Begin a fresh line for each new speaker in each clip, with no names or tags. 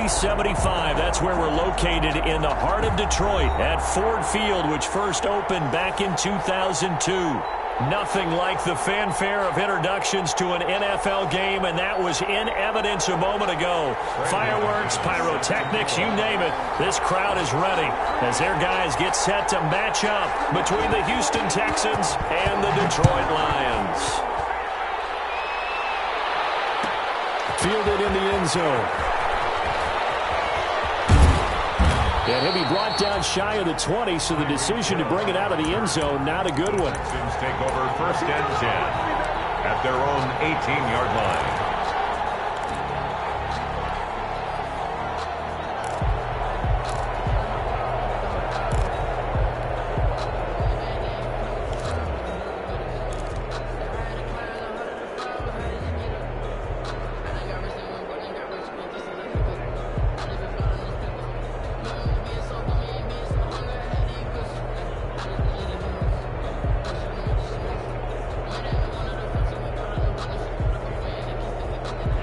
I-75. That's where we're located in the heart of Detroit at Ford Field, which first opened back in 2002. Nothing like the fanfare of introductions to an NFL game, and that was in evidence a moment ago. Fireworks, pyrotechnics, you name it. This crowd is ready as their guys get set to match up between the Houston Texans and the Detroit Lions. Fielded in the end zone. And he'll be brought down shy of the 20, so the decision to bring it out of the end zone, not a good one.
Texans take over 1st and 10 at their own 18-yard line.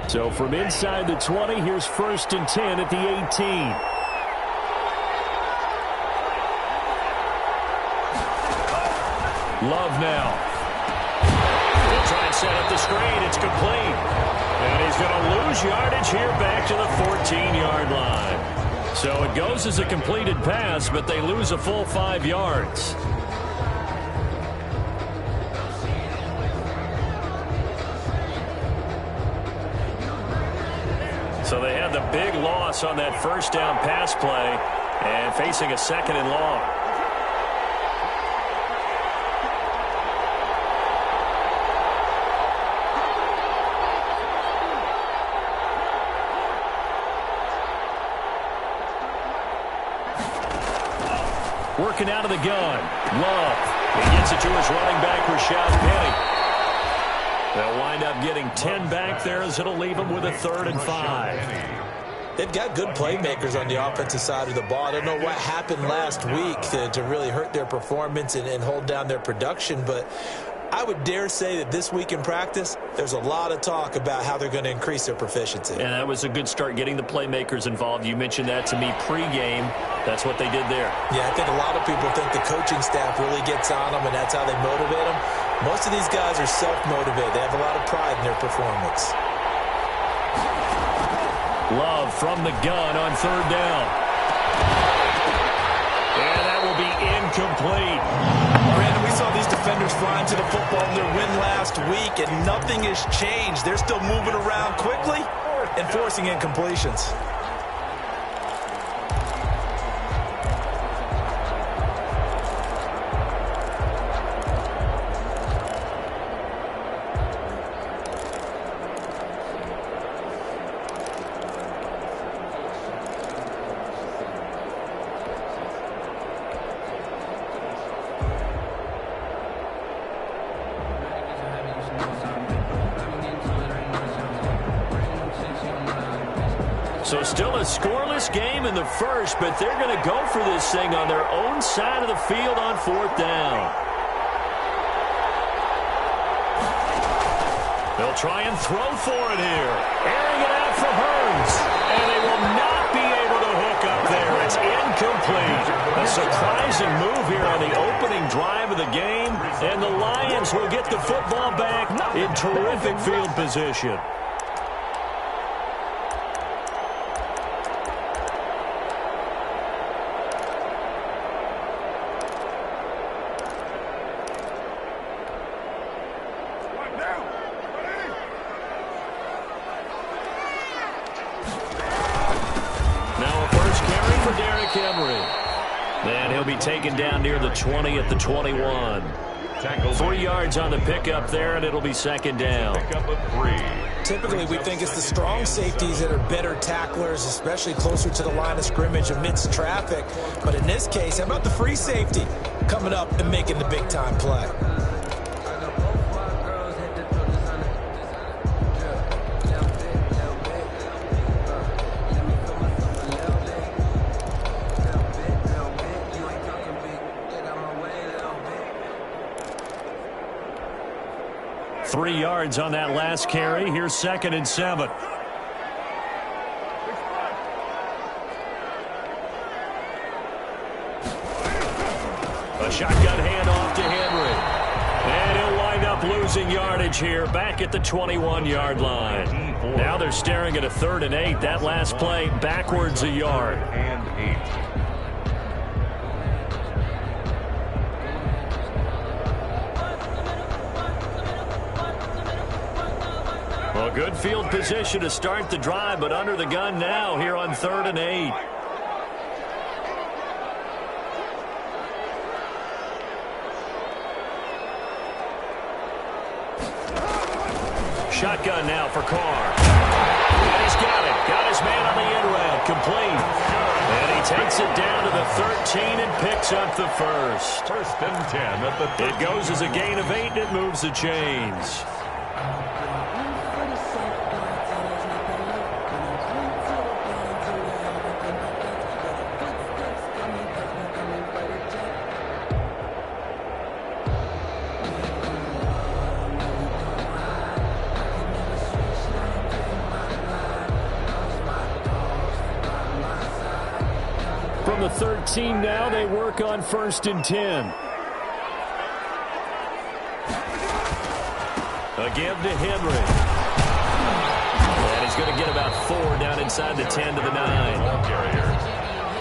So from inside the 20, here's 1st and 10 at the 18. Love now. He'll try and set up the screen. It's complete. And he's going to lose yardage here back to the 14-yard line. So it goes as a completed pass, but they lose a full 5 yards. So they had the big loss on that first down pass play and facing a 2nd and long. Working out of the gun. Love. He gets it to his running back, Rashad Penny. They'll wind up getting 10 back there as it'll leave them with a 3rd and 5.
They've got good playmakers on the offensive side of the ball. I don't know what happened last week to really hurt their performance and hold down their production, but I would dare say that this week in practice, there's a lot of talk about how they're going to increase their proficiency.
And that was a good start getting the playmakers involved. You mentioned that to me pregame. That's what they did there.
Yeah, I think a lot of people think the coaching staff really gets on them, and that's how they motivate them. Most of these guys are self-motivated. They have a lot of pride in their performance.
Love from the gun on 3rd down. And that will be incomplete.
Brandon, we saw these defenders flying to the football in their win last week, and nothing has changed. They're still moving around quickly and forcing incompletions.
So still a scoreless game in the first, but they're going to go for this thing on their own side of the field on 4th down. They'll try and throw for it here. Airing it out for Hurns. And they will not be able to hook up there. It's incomplete. A surprising move here on the opening drive of the game. And the Lions will get the football back in terrific field position. And he'll be taken down near the 20 at the 21. 3 yards on the pickup there, and it'll be 2nd down.
Typically, we think it's the strong safeties that are better tacklers, especially closer to the line of scrimmage amidst traffic. But in this case, how about the free safety coming up and making the big-time play?
3 yards on that last carry. Here's 2nd and 7. A shotgun handoff to Henry. And he'll wind up losing yardage here back at the 21-yard line. Now they're staring at a 3rd and 8. That last play backwards a yard.
And 8.
Well, good field position to start the drive, but under the gun now here on 3rd and 8. Shotgun now for Carr. And he's got it. Got his man on the end route. Complete. And he takes it down to the 13 and picks up the first.
1st and 10 at the 13.
It goes as a gain of 8 and it moves the chains. From the 13 now, they work on 1st and 10. A give to Henry. And he's going to get about 4 down inside the 10 to the 9.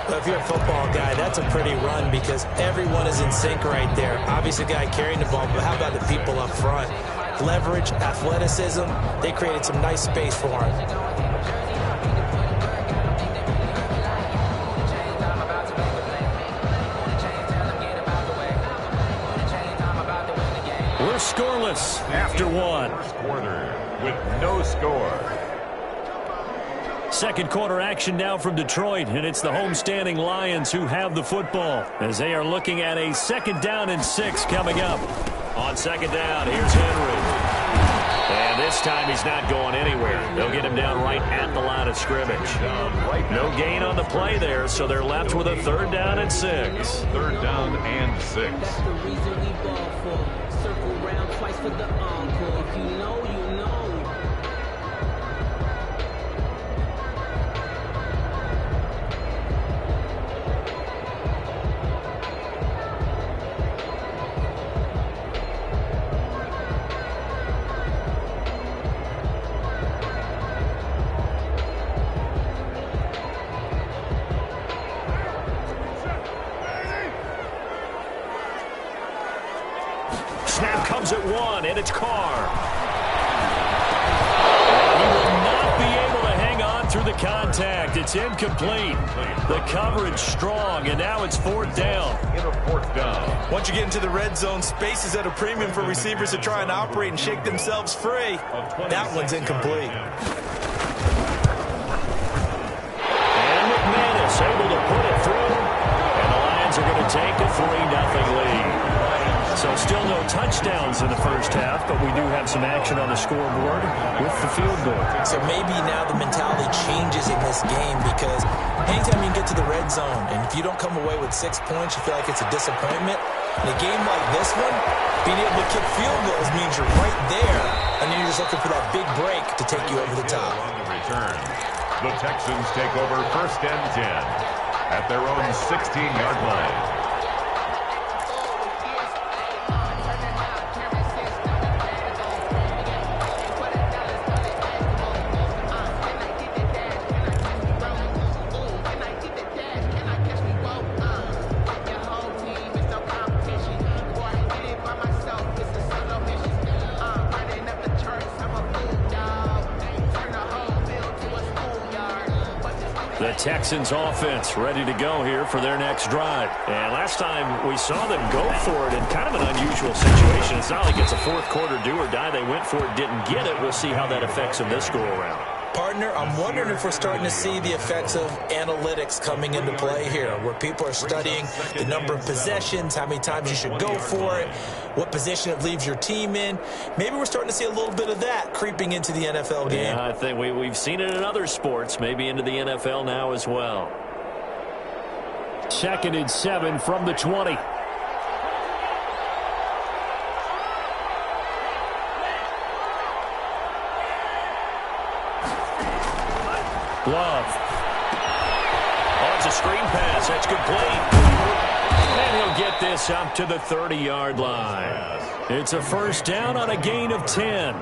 Well, if you're a football guy, that's a pretty run because everyone is in sync right there. Obviously, the guy carrying the ball, but how about the people up front? Leverage, athleticism, they created some nice space for him.
We're scoreless after 1.
First quarter with no score.
Second quarter action now from Detroit, and it's the homestanding Lions who have the football as they are looking at a 2nd down and 6 coming up. On 2nd down, here's Henry. And this time he's not going anywhere. They'll get him down right at the line of scrimmage. No gain on the play there, so they're left with a 3rd down and 6.
3rd down and 6.
That's the reason we ball for. Circle round twice for the encore. If you know, you know.
Snap comes at 1, and it's Carr. And he will not be able to hang on through the contact. It's incomplete. The coverage strong, and now it's 4th down.
In a 4th down.
Once you get into the red zone, space is at a premium for receivers to try and operate and shake themselves free. That one's incomplete.
And McManus able to put it through, and the Lions are going to take a 3-0 lead. So still no touchdowns in the first half, but we do have some action on the scoreboard with the field goal.
So maybe now the mentality changes in this game because anytime you get to the red zone and if you don't come away with 6 points, you feel like it's a disappointment. In a game like this one, being able to kick field goals means you're right there, and then you're just looking for that big break to take you over the top.
On the return, the Texans take over 1st and 10 at their own 16-yard line.
The Texans offense ready to go here for their next drive. And last time we saw them go for it in kind of an unusual situation. It's not like it's a 4th quarter do or die. They went for it, didn't get it. We'll see how that affects them this go-around.
Partner, I'm wondering if we're starting to see the effects of analytics coming into play here, where people are studying the number of possessions, how many times you should go for it, what position it leaves your team in. Maybe we're starting to see a little bit of that creeping into the NFL game.
Yeah, I think we've seen it in other sports, maybe into the NFL now as well. 2nd and 7 from the 20. Love. Oh, it's a screen pass. That's complete. And he'll get this up to the 30-yard line. It's a first down on a gain of 10.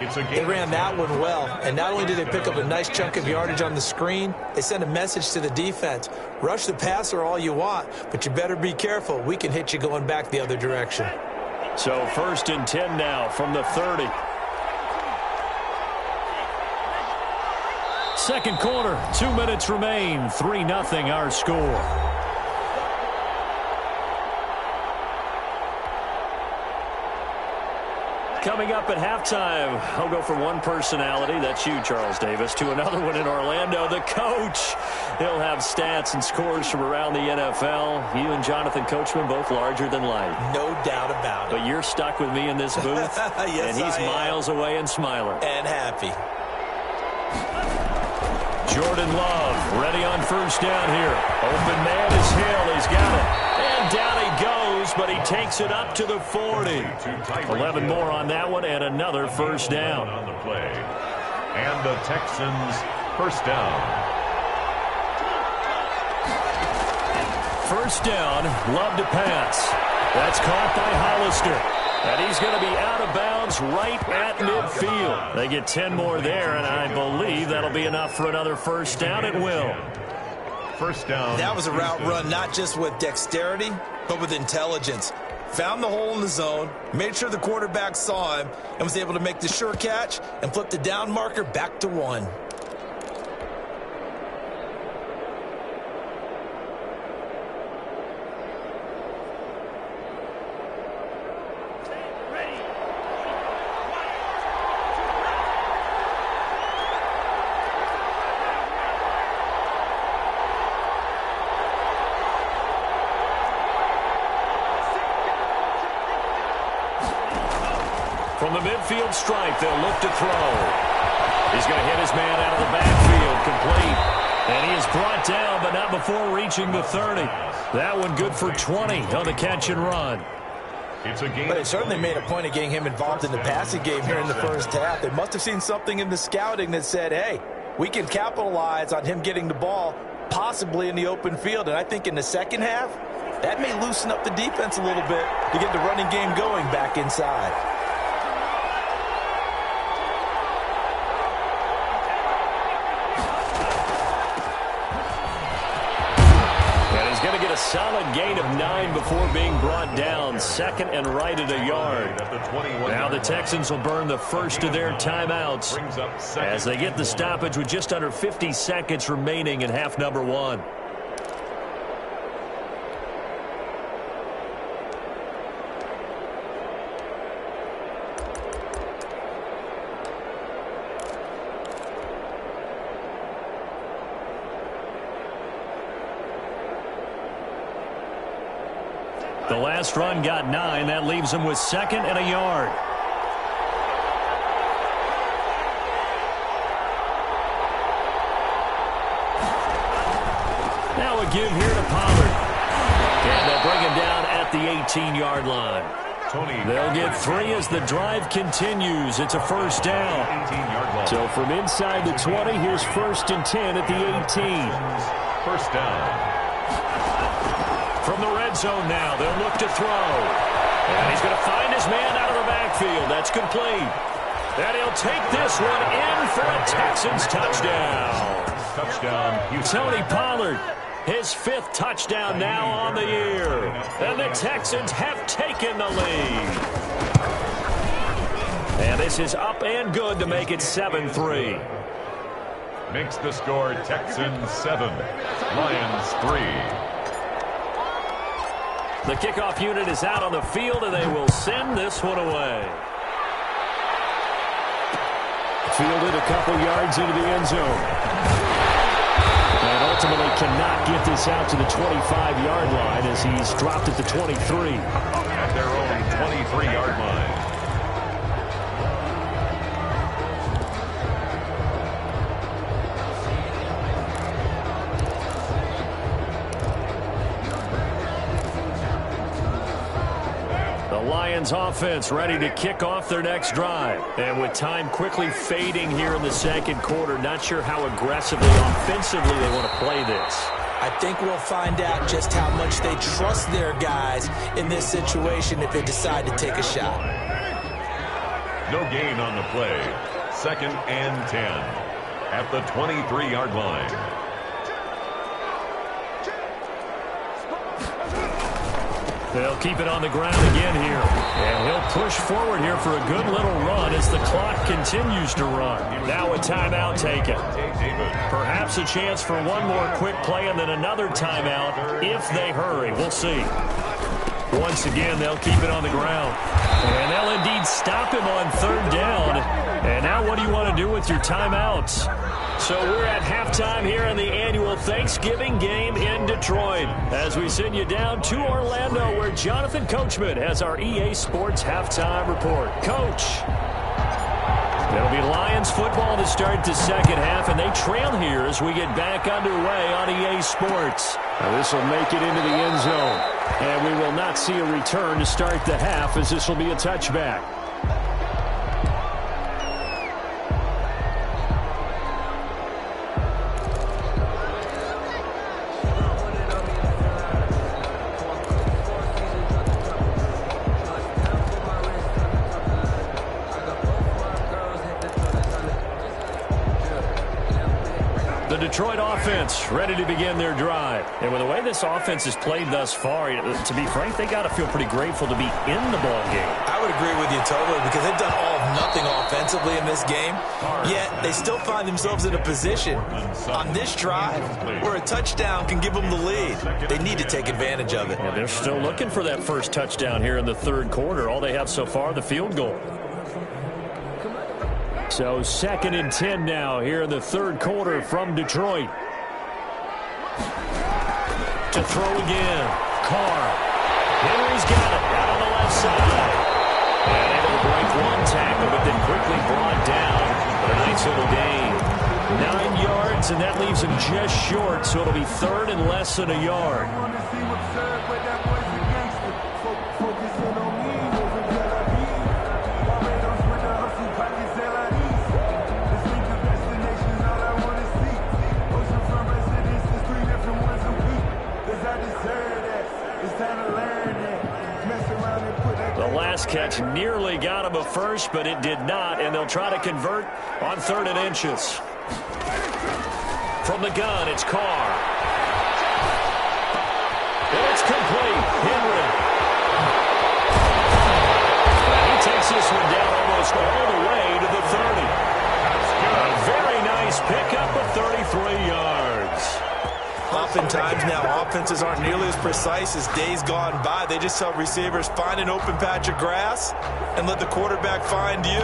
They ran that one well, and not only did they pick up a nice chunk of yardage on the screen, they sent a message to the defense. Rush the passer all you want, but you better be careful. We can hit you going back the other direction.
So first and 10 now from the 30. Second quarter, 2 minutes remain. 3-0 our score. Coming up at halftime, I'll go from one personality, that's you, Charles Davis, to another one in Orlando, the coach. He'll have stats and scores from around the NFL. You and Jonathan Coachman, both larger than life.
No doubt about it.
But you're stuck with me in this booth,
yes,
and he's miles away and smiling.
And happy.
Jordan Love ready on first down here. Open man is Hill. He's got it. And down he goes, but he takes it up to the 40. 11 more on that one and another first down.
On the play. And the Texans first down.
First down, Love to pass. That's caught by Hollister. And he's going to be out of bounds right at midfield. They get 10 more there, and I believe that'll be enough for another first down. It will.
First down.
That was a route run not just with dexterity, but with intelligence. Found the hole in the zone, made sure the quarterback saw him, and was able to make the sure catch and flip the down marker back to 1.
From the midfield stripe, they'll look to throw. He's going to hit his man out of the backfield, complete. And he is brought down, but not before reaching the 30. That one good for 20 on the catch and run.
But they certainly made a point of getting him involved in the passing game here in the first half. They must have seen something in the scouting that said, hey, we can capitalize on him getting the ball, possibly in the open field. And I think in the second half, that may loosen up the defense a little bit to get the running game going back inside.
Solid gain of 9 before being brought down. Second and right at a yard. Now the Texans will burn the first of their timeouts as they get the stoppage with just under 50 seconds remaining in half number 1. The last run got 9. That leaves them with second and a yard. Now a give here to Pollard. And they'll bring him down at the 18-yard line. They'll get 3 as the drive continues. It's a first down. So from inside the 20, here's first and 10 at the 18.
First down.
From the red zone now, they'll look to throw. And he's going to find his man out of the backfield. That's complete. And he'll take this one in for a Texans touchdown.
Touchdown.
Tony Pollard, his 5th touchdown now on the year. And the Texans have taken the lead. And this is up and good to make it 7-3.
Makes the score Texans 7, Lions 3.
The kickoff unit is out on the field, and they will send this one away. Fielded a couple yards into the end zone. And ultimately cannot get this out to the 25-yard line as he's dropped at the 23.
At their own 23-yard line.
Lions offense ready to kick off their next drive. And with time quickly fading here in the second quarter, not sure how aggressively, offensively they want to play this.
I think we'll find out just how much they trust their guys in this situation if they decide to take a shot.
No gain on the play. 2nd and 10 at the 23-yard line.
They'll keep it on the ground again here. And he'll push forward here for a good little run as the clock continues to run. Now a timeout taken. Perhaps a chance for one more quick play and then another timeout if they hurry. We'll see. Once again, they'll keep it on the ground. And they'll indeed stop him on 3rd down. And now what do you want to do with your timeouts? So we're at halftime here in the annual Thanksgiving game in Detroit as we send you down to Orlando where Jonathan Coachman has our EA Sports halftime report. Coach. It'll be Lions football to start the second half, and they trail here as we get back underway on EA Sports. Now this will make it into the end zone, and we will not see a return to start the half as this will be a touchback. Detroit offense ready to begin their drive. And with the way this offense has played thus far, to be frank, they got to feel pretty grateful to be in the ball game.
I would agree with you totally because they've done all of nothing offensively in this game, yet they still find themselves in a position on this drive where a touchdown can give them the lead. They need to take advantage of it.
Yeah, they're still looking for that first touchdown here in the 3rd quarter. All they have so far, the field goal. So 2nd and 10 now here in the 3rd quarter from Detroit. To throw again. Carr. Henry's got it out on the left side. And able to break one tackle, but then quickly brought down. But a nice little gain. 9 yards, and that leaves him just short, so it'll be 3rd and less than a yard. Catch nearly got him a first, but it did not, and they'll try to convert on 3rd and inches. From the gun, it's Carr. And it's complete. Henry. And he takes this one down almost all the way to the 30. A very nice pickup of 33 yards.
Oftentimes now offenses aren't nearly as precise as days gone by. They just tell receivers, find an open patch of grass and let the quarterback find you.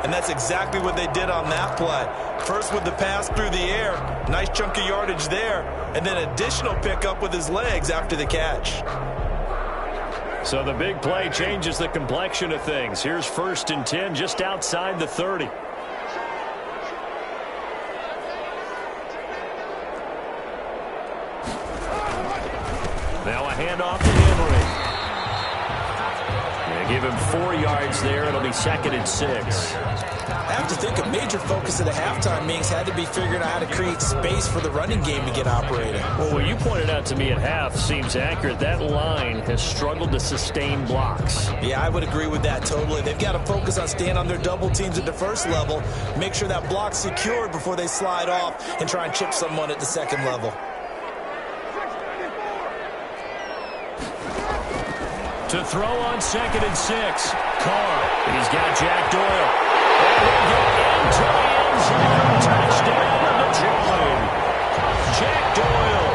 And that's exactly what they did on that play. First with the pass through the air, nice chunk of yardage there, and then additional pickup with his legs after the catch.
So the big play changes the complexion of things. Here's 1st and 10 just outside the 30. Now a handoff to Henry. They give him 4 yards there. It'll be 2nd and 6.
I have to think a major focus of the halftime meetings had to be figuring out how to create space for the running game to get operating.
Well, what you pointed out to me at half seems accurate. That line has struggled to sustain blocks.
Yeah, I would agree with that totally. They've got to focus on staying on their double teams at the 1st level, make sure that block's secured before they slide off and try and chip someone at the 2nd level.
To throw on 2nd and 6. Carr. And he's got Jack Doyle. And he'll get into the end zone. Touchdown, Detroit. Jack Doyle.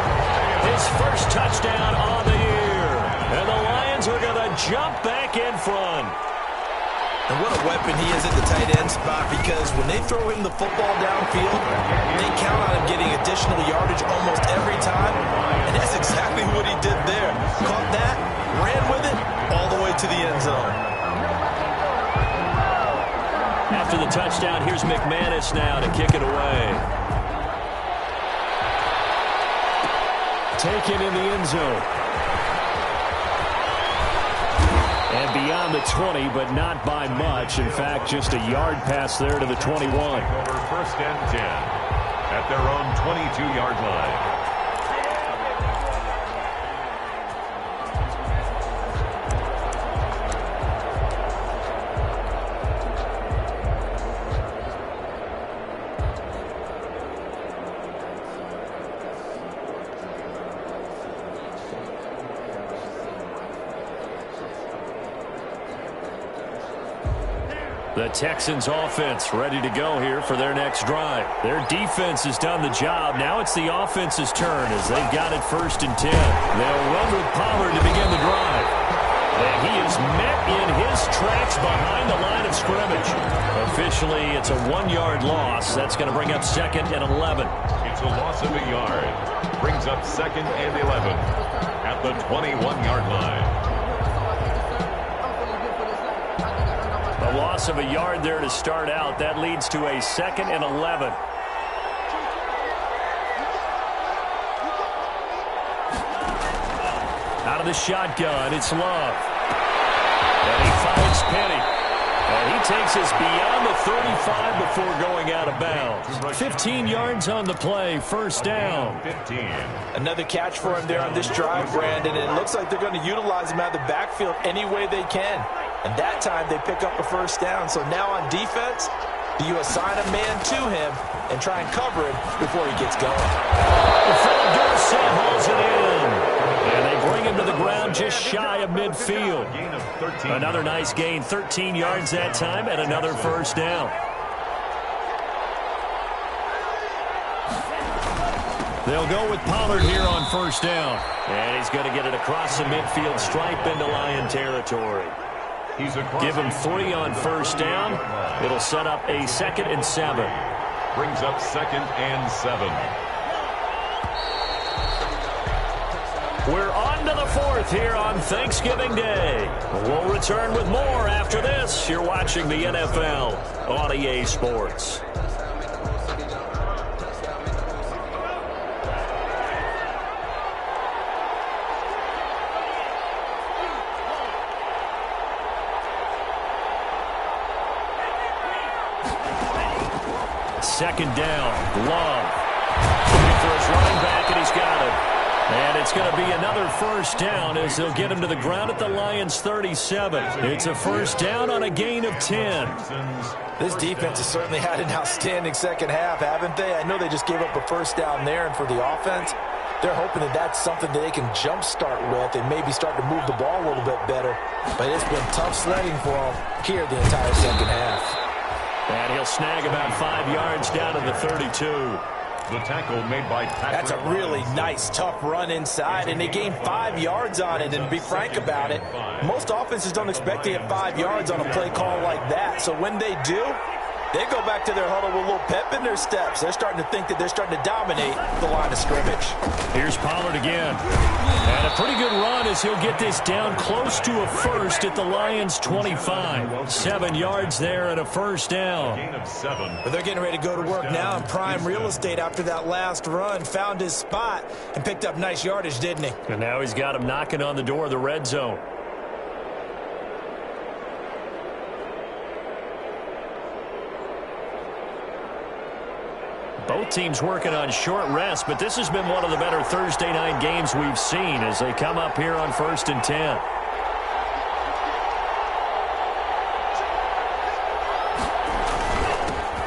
His first touchdown on the year. And the Lions are going to jump back in front.
And what a weapon he is at the tight end spot, because when they throw him the football downfield, they count on him getting additional yardage almost every time. And that's exactly what he did there. Caught that, ran with it, all the way to the end zone.
After the touchdown, here's McManus now to kick it away. Taken in the end zone. And beyond the 20, but not by much. In fact, just a yard pass there to the 21.
Over 1st and 10 at their own 22-yard line.
The Texans offense ready to go here for their next drive. Their defense has done the job. Now it's the offense's turn as they've got it 1st and 10. They'll run with Pollard to begin the drive. And he is met in his tracks behind the line of scrimmage. Officially, it's a 1-yard loss. That's going to bring up 2nd and 11.
It's a loss of a yard. Brings up 2nd and 11 at the 21-yard line.
A loss of a yard there to start out. That leads to a 2nd and 11. Out of the shotgun, it's Love. And he finds Penny. And he takes us beyond the 35 before going out of bounds. 15 yards on the play, 1st down.
15.
Another catch for him there on this drive, Brandon, and it looks like they're going to utilize him out of the backfield any way they can. And that time they pick up a 1st down. So now on defense, do you assign a man to him and try and cover him before he gets going?
Philip Dorsett hauls it in. And they bring him to the ground just shy of midfield. Another nice gain, 13 yards that time, and another 1st down. They'll go with Pollard here on 1st down. And he's going to get it across the midfield stripe into Lion territory. Give him 3 on 1st down. It'll set up a 2nd and 7.
Brings up 2nd and 7.
We're on to the 4th here on Thanksgiving Day. We'll return with more after this. You're watching the NFL on EA Sports. Second down, Love. Looking for his running back, and he's got it. And it's going to be another 1st down as they'll get him to the ground at the Lions' 37. It's a 1st down on a gain of 10.
This defense has certainly had an outstanding second half, haven't they? I know they just gave up a 1st down there, and for the offense, they're hoping that that's something that they can jumpstart with and maybe start to move the ball a little bit better. But it's been tough sledding for them here the entire second half.
And he'll snag about 5 yards down to the 32.
The tackle made by Patrick.
That's a really nice, tough run inside, and they gained 5 yards on it. And to be frank about it, most offenses don't expect to get 5 yards on a play call like that. So when they do, they go back to their huddle with a little pep in their steps. They're starting to think that they're starting to dominate the line of scrimmage.
Here's Pollard again. And a pretty good run as he'll get this down close to a 1st at the Lions' 25. 7 yards there and a 1st down.
Gain of 7.
But they're getting ready to go to work now in prime real estate after that last run. Found his spot and picked up nice yardage, didn't he?
And now he's got him knocking on the door of the red zone. Both teams working on short rest, but this has been one of the better Thursday night games we've seen as they come up here on 1st and 10.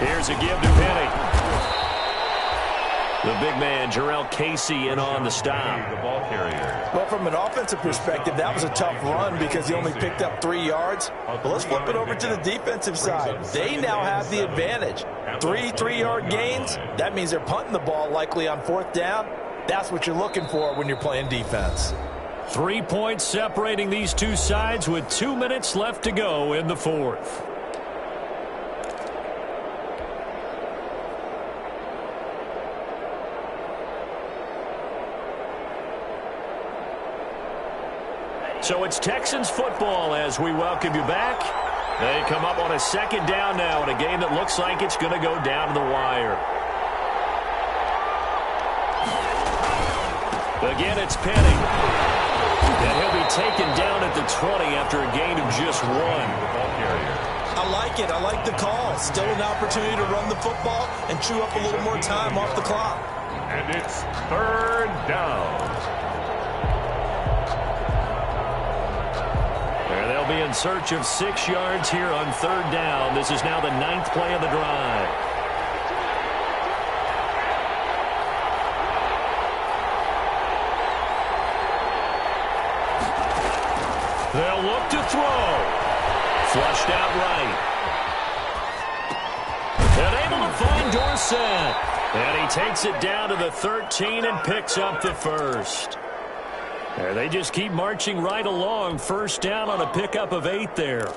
Here's a give to Penny. The big man, Jarrell Casey, in on the stop.
The ball carrier.
Well, from an offensive perspective, that was a tough run because he only picked up 3 yards. But let's flip it over to the defensive side. They now have the advantage. 3 3-yard gains, that means they're punting the ball likely on 4th down. That's what you're looking for when you're playing defense.
3 points separating these two sides with 2 minutes left to go in the 4th. So it's Texans football as we welcome you back. They come up on a 2nd down now in a game that looks like it's going to go down to the wire. Again, it's Penny. And he'll be taken down at the 20 after a gain of just 1.
I like it. I like the call. Still an opportunity to run the football and chew up a little more time off the clock.
And it's 3rd down.
They'll be in search of 6 yards here on 3rd down. This is now the 9th play of the drive. They'll look to throw. Flushed out right. Dorsett. And he takes it down to the 13 and picks up the first. There, they just keep marching right along. First down on a pickup of 8 there.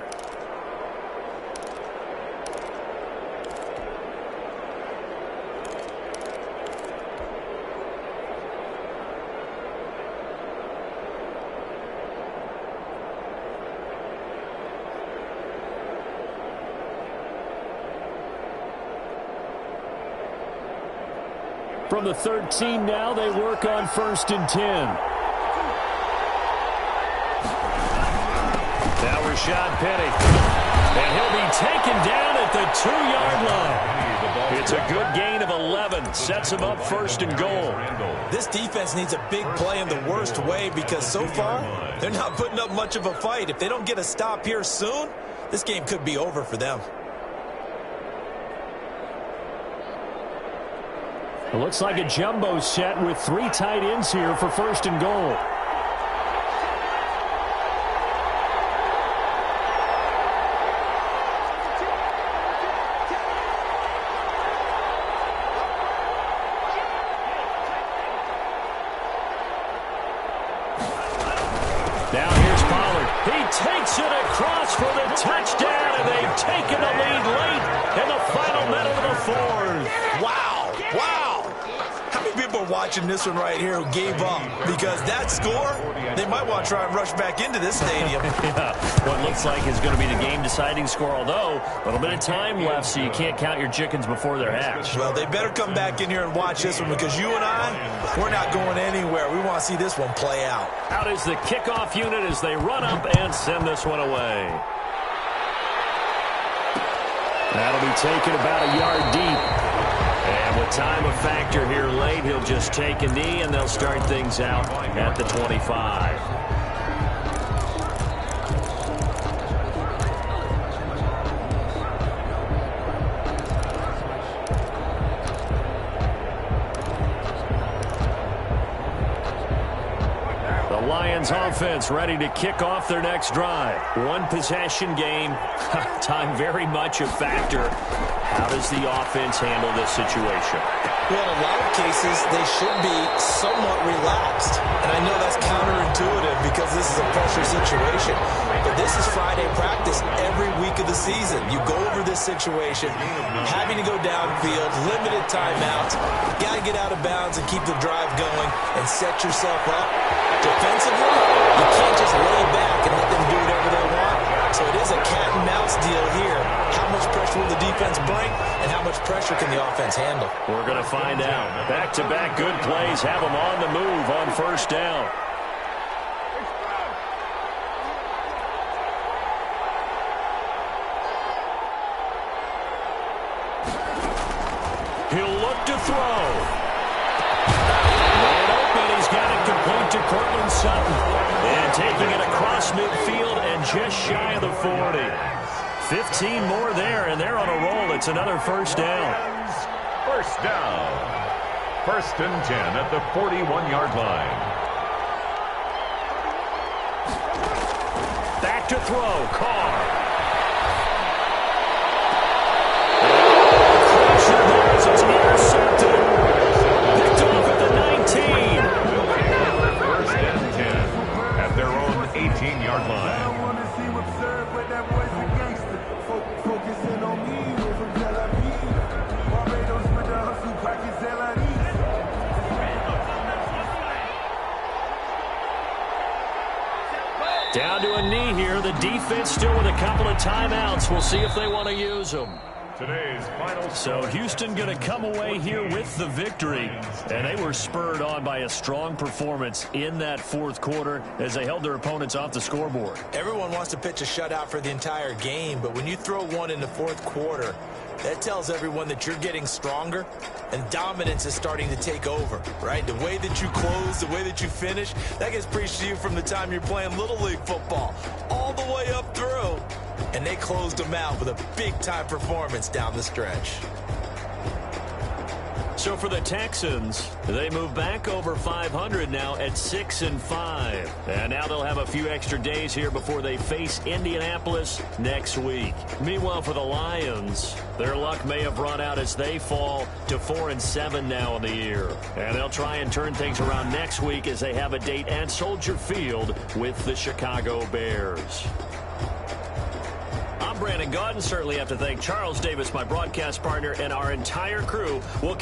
From the 13 now, they work on 1st and 10. Now Rashad Penny. And he'll be taken down at the 2-yard line. It's a good gain of 11. Sets him up 1st and goal.
This defense needs a big play in the worst way because so far, they're not putting up much of a fight. If they don't get a stop here soon, this game could be over for them.
It looks like a jumbo set with 3 tight ends here for 1st and goal. Now here's Pollard. He takes it across for the touchdown, and they've taken the lead late in the final minute of the 4th.
Wow, wow. How many people are watching this one right here who gave up? Because that score, they might want to try and rush back into this stadium.
Yeah, what looks like is going to be the game-deciding score, although a little bit of time left, so you can't count your chickens before they're hatched.
Well, they better come back in here and watch this one because you and I, we're not going anywhere. We want to see this one play out.
Out is the kickoff unit as they run up and send this one away. That'll be taken about a yard deep. And with time a factor here late, he'll just take a knee, and they'll start things out at the 25. Lions offense ready to kick off their next drive. One possession game. Time very much a factor. How does the offense handle this situation?
Well, in a lot of cases, they should be somewhat relaxed. And I know that's counterintuitive because this is a pressure situation. But this is Friday practice every week of the season. You go over this situation, having to go downfield, limited timeouts. Got to get out of bounds and keep the drive going and set yourself up. Defensively, you can't just lay back and let them do whatever they want. So it is a cat and mouse deal here. How much pressure will the defense bring, and how much pressure can the offense handle?
We're going to find out. Back-to-back good plays have them on the move on 1st down. He'll look to throw. He's got it complete to Cortland Sutton. And taking it across midfield and just shy of the 40. 15 more there, and they're on a roll. It's another 1st down.
1st down. 1st and 10 at the 41-yard line.
Back to throw. Carr. It's intercepted. Picked off at the 19.
1st and 10 at their own 18-yard line.
Down to a knee here. The defense still with a couple of timeouts. We'll see if they want to use them.
Today's final.
So Houston going to come away here with the victory. And they were spurred on by a strong performance in that 4th quarter as they held their opponents off the scoreboard.
Everyone wants to pitch a shutout for the entire game, but when you throw one in the 4th quarter, that tells everyone that you're getting stronger and dominance is starting to take over, right? The way that you close, the way that you finish, that gets preached to you from the time you're playing Little League football all the way up through. And they closed them out with a big-time performance down the stretch.
So for the Texans, they move back over 500 now at 6-5. And now they'll have a few extra days here before they face Indianapolis next week. Meanwhile, for the Lions, their luck may have run out as they fall to 4-7 now in the year. And they'll try and turn things around next week as they have a date at Soldier Field with the Chicago Bears. I'm Brandon Gaudin. Certainly have to thank Charles Davis, my broadcast partner, and our entire crew. We'll